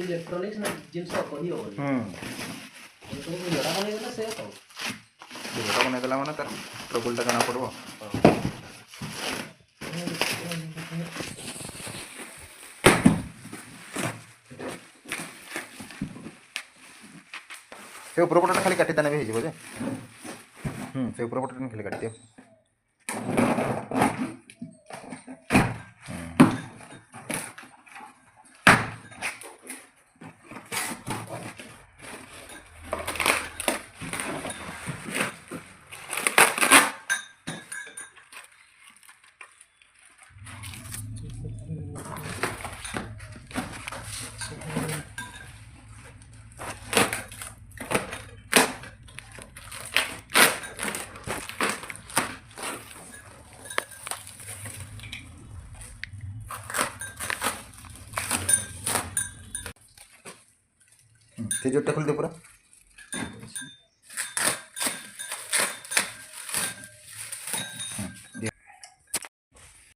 electronics ना जिनस कही होनी तो वीडियोटा बनेगला से तो वीडियोटा बनेगला माने तार ट्रबलटा जाना पड़बो से ऊपर पटटा खाली काटी देने भी हो जे से ऊपर पटटा खाली काटी दियो ते जोटा खोल दे पूरा